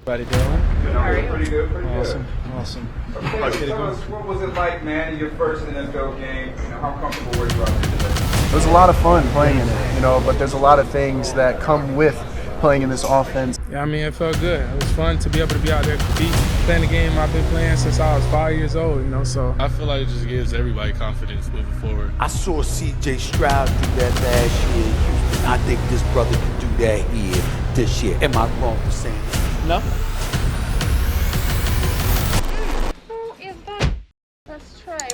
Everybody doing? How are you? Pretty good, Awesome. Tell us, what was it like, man, in your first NFL game? How comfortable were you out there today? It was a lot of fun playing in it, but there's a lot of things that come with playing in this offense. Yeah, I mean, it felt good. It was fun to be able to be out there compete, playing the game I've been playing since I was 5 years old, so. I feel like it just gives everybody confidence moving forward. I saw C.J. Stroud do that last year in Houston. I think this brother can do that here this year. Am I wrong for saying that? No. Who is that? Let's try.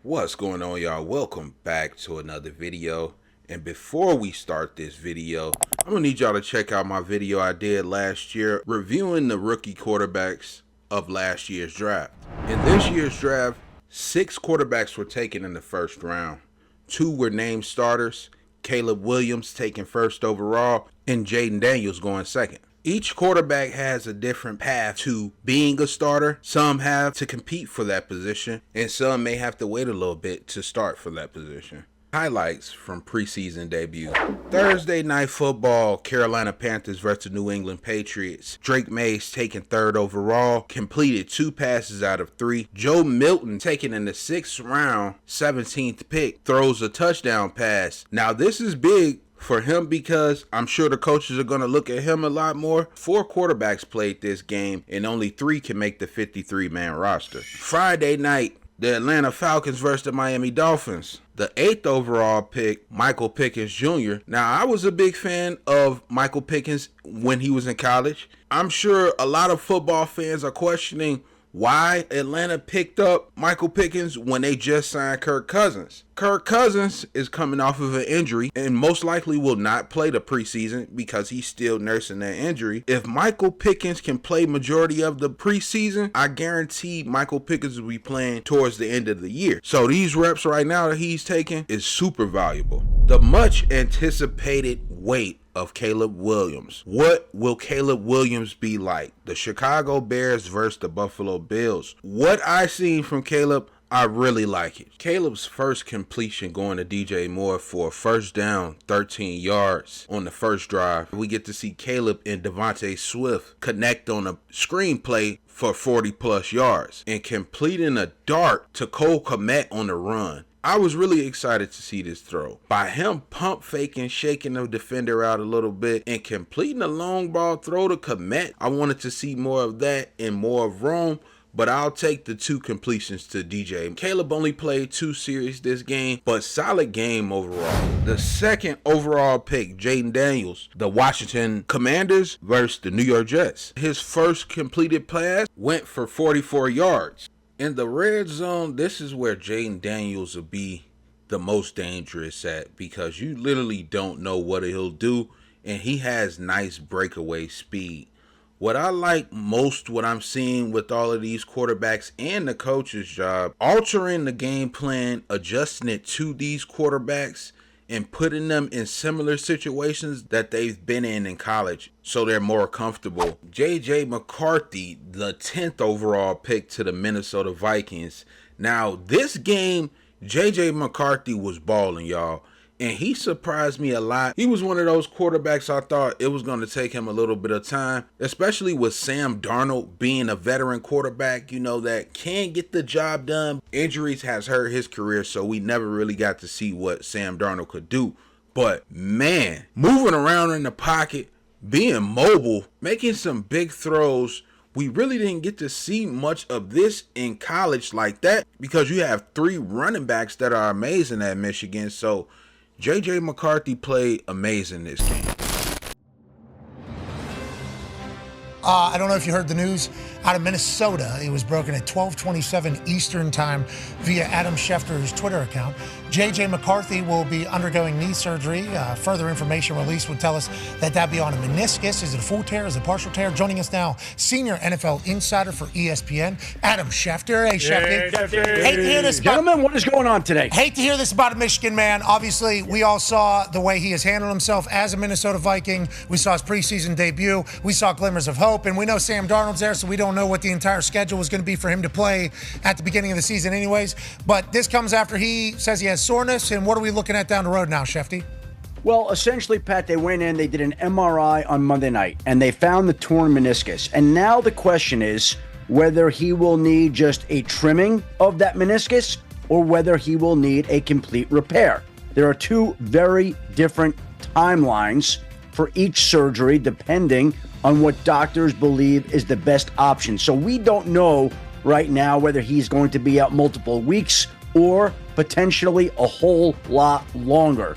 What's going on, y'all? Welcome back to another video. And before we start this video, I'm gonna need y'all to check out my video I did last year reviewing the rookie quarterbacks of last year's draft. In this year's draft, 6 quarterbacks were taken in the first round. 2 were named starters, Caleb Williams taken first overall and Jaden Daniels going second. Each quarterback has a different path to being a starter. Some have to compete for that position, and some may have to wait a little bit to start for that position. Highlights from preseason debut. Thursday night football, Carolina Panthers versus New England Patriots. Drake Mays taken 3rd overall, completed 2 passes out of 3. Joe Milton taken in the 6th round, 17th pick, throws a touchdown pass. Now this is big for him because I'm sure the coaches are going to look at him a lot more. 4 quarterbacks played this game and only 3 can make the 53-man roster. Friday night, the Atlanta Falcons versus the Miami Dolphins. The 8th overall pick, Michael Pickens Jr. Now, I was a big fan of Michael Pickens when he was in college. I'm sure a lot of football fans are questioning why Atlanta picked up Michael Pickens when they just signed Kirk Cousins. Kirk Cousins is coming off of an injury and most likely will not play the preseason because he's still nursing that injury. If Michael Pickens can play majority of the preseason, I guarantee Michael Pickens will be playing towards the end of the year. So these reps right now that he's taking is super valuable. The much anticipated wait of Caleb Williams. What will Caleb Williams be like? The Chicago Bears versus the Buffalo Bills. What I seen from Caleb, I really like it. Caleb's first completion going to DJ Moore for a first down, 13 yards on the first drive. We get to see Caleb and Devontae Swift connect on a screenplay for 40+ yards and completing a dart to Cole Kmet on the run. I was really excited to see this throw. By him pump faking, shaking the defender out a little bit, and completing a long ball throw to Kmet. I wanted to see more of that and more of Rome, but I'll take the 2 completions to DJ. Caleb only played 2 series this game, but solid game overall. The 2nd overall pick, Jaden Daniels, the Washington Commanders versus the New York Jets. His first completed pass went for 44 yards. In the red zone, this is where Jaden Daniels will be the most dangerous at because you literally don't know what he'll do, and he has nice breakaway speed. What I like most, what I'm seeing with all of these quarterbacks and the coach's job, altering the game plan, adjusting it to these quarterbacks, and putting them in similar situations that they've been in college so they're more comfortable. J.J. McCarthy, the 10th overall pick to the Minnesota Vikings. Now, this game, J.J. McCarthy was balling, y'all. And he surprised me a lot. He was one of those quarterbacks I thought it was going to take him a little bit of time, especially with Sam Darnold being a veteran quarterback, that can get the job done. Injuries has hurt his career, so we never really got to see what Sam Darnold could do. But man, moving around in the pocket, being mobile, making some big throws. We really didn't get to see much of this in college like that because you have 3 running backs that are amazing at Michigan. So J.J. McCarthy played amazing this game. I don't know if you heard the news out of Minnesota. It was broken at 12:27 Eastern time via Adam Schefter's Twitter account. J.J. McCarthy will be undergoing knee surgery. Further information released would tell us that that'd be on a meniscus. Is it a full tear? Is it a partial tear? Joining us now, senior NFL insider for ESPN, Adam Schefter. Hey, Schefter. Hate to hear this. Gentlemen, what is going on today? Hate to hear this about a Michigan man. Obviously, we all saw the way he has handled himself as a Minnesota Viking. We saw his preseason debut. We saw glimmers of hope, and we know Sam Darnold's there, so we don't don't know what the entire schedule is going to be for him to play at the beginning of the season anyways. But this comes after he says he has soreness. And what are we looking at down the road now, Shefty? Well, essentially, Pat, they went in, they did an MRI on Monday night, and they found the torn meniscus. And now the question is whether he will need just a trimming of that meniscus or whether he will need a complete repair. There are two very different timelines for each surgery depending on what doctors believe is the best option. So we don't know right now whether he's going to be out multiple weeks or potentially a whole lot longer.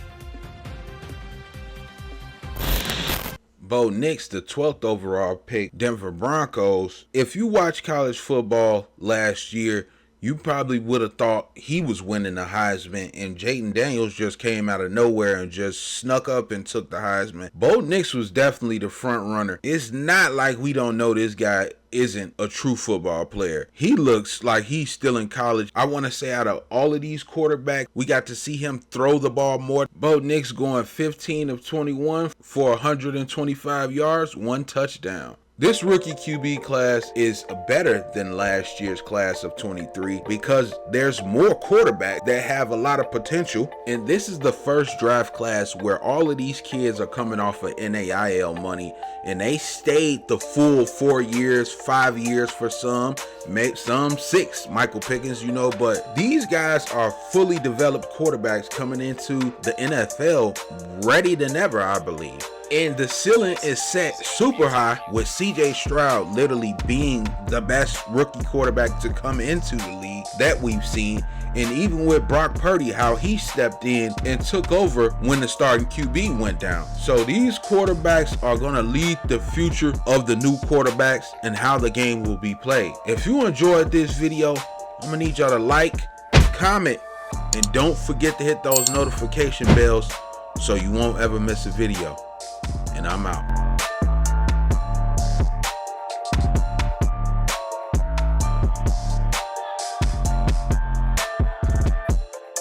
Bo Nix, the 12th overall pick, Denver Broncos. If you watch college football last year, you probably would have thought he was winning the Heisman, and Jayden Daniels just came out of nowhere and just snuck up and took the Heisman. Bo Nix was definitely the front runner. It's not like we don't know this guy isn't a true football player. He looks like he's still in college. I want to say out of all of these quarterbacks, we got to see him throw the ball more. Bo Nix going 15 of 21 for 125 yards, 1 touchdown. This rookie QB class is better than last year's class of 23 because there's more quarterbacks that have a lot of potential. And this is the first draft class where all of these kids are coming off of NAIL money, and they stayed the full 4 years, 5 years for some 6, Michael Pickens, but these guys are fully developed quarterbacks coming into the NFL ready than ever, I believe. And the ceiling is set super high with CJ Stroud literally being the best rookie quarterback to come into the league that we've seen. And even with Brock Purdy, how he stepped in and took over when the starting QB went down. So these quarterbacks are going to lead the future of the new quarterbacks and how the game will be played. If you enjoyed this video, I'm going to need y'all to like, comment, and don't forget to hit those notification bells so you won't ever miss a video. And I'm out.